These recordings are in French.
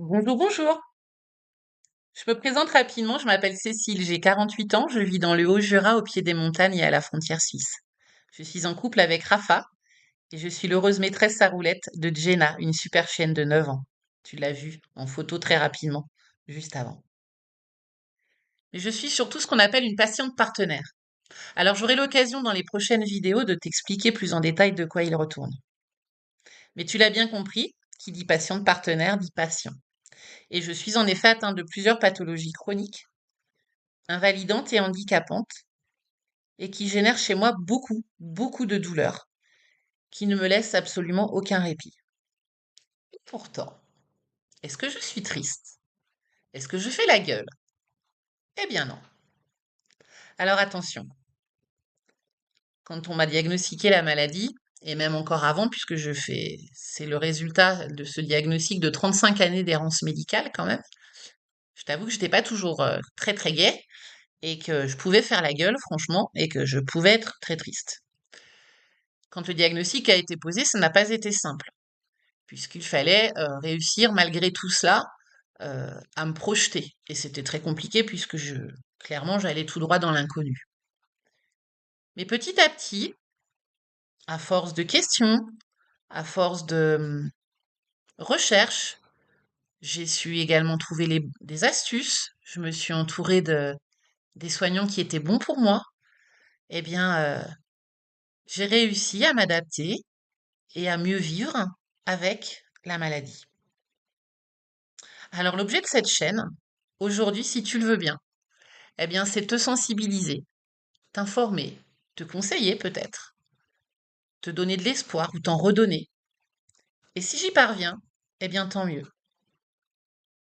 Bonjour, bonjour. Je me présente rapidement, je m'appelle Cécile, j'ai 48 ans, je vis dans le Haut-Jura au pied des montagnes et à la frontière suisse. Je suis en couple avec Rafa et je suis l'heureuse maîtresse à roulettes de Jenna, une super chienne de 9 ans. Tu l'as vue en photo très rapidement, juste avant. Mais je suis surtout ce qu'on appelle une patiente partenaire. Alors j'aurai l'occasion dans les prochaines vidéos de t'expliquer plus en détail de quoi il retourne. Mais tu l'as bien compris, qui dit patiente partenaire dit patient. Et je suis en effet atteinte de plusieurs pathologies chroniques, invalidantes et handicapantes, et qui génèrent chez moi beaucoup, beaucoup de douleurs, qui ne me laissent absolument aucun répit. Et pourtant, est-ce que je suis triste? Est-ce que je fais la gueule? Eh bien non. Alors attention, quand on m'a diagnostiqué la maladie, et même encore avant, puisque c'est le résultat de ce diagnostic de 35 années d'errance médicale quand même, je t'avoue que j'étais pas toujours très très gaie, et que je pouvais faire la gueule, franchement, et que je pouvais être très triste. Quand le diagnostic a été posé, ça n'a pas été simple, puisqu'il fallait réussir malgré tout cela à me projeter. Et c'était très compliqué puisque clairement, j'allais tout droit dans l'inconnu. Mais petit à petit, à force de questions, à force de recherches, j'ai su également trouver des astuces. Je me suis entourée des soignants qui étaient bons pour moi. Eh bien, j'ai réussi à m'adapter et à mieux vivre avec la maladie. Alors, l'objet de cette chaîne, aujourd'hui, si tu le veux bien, eh bien, c'est te sensibiliser, t'informer, te conseiller peut-être, te donner de l'espoir ou t'en redonner. Et si j'y parviens, eh bien tant mieux.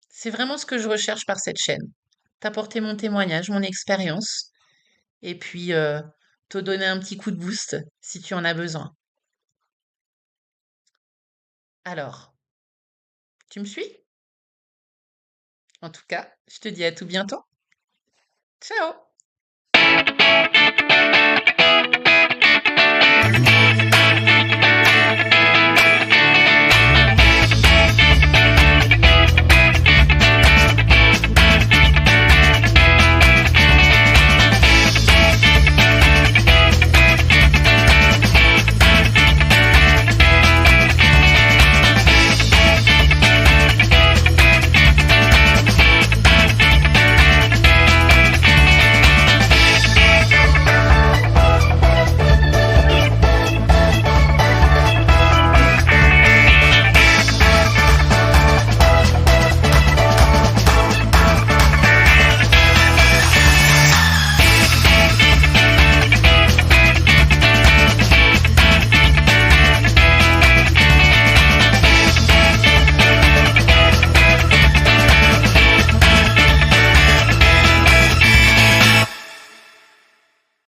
C'est vraiment ce que je recherche par cette chaîne. T'apporter mon témoignage, mon expérience, et puis te donner un petit coup de boost si tu en as besoin. Alors, tu me suis? En tout cas, je te dis à tout bientôt. Ciao!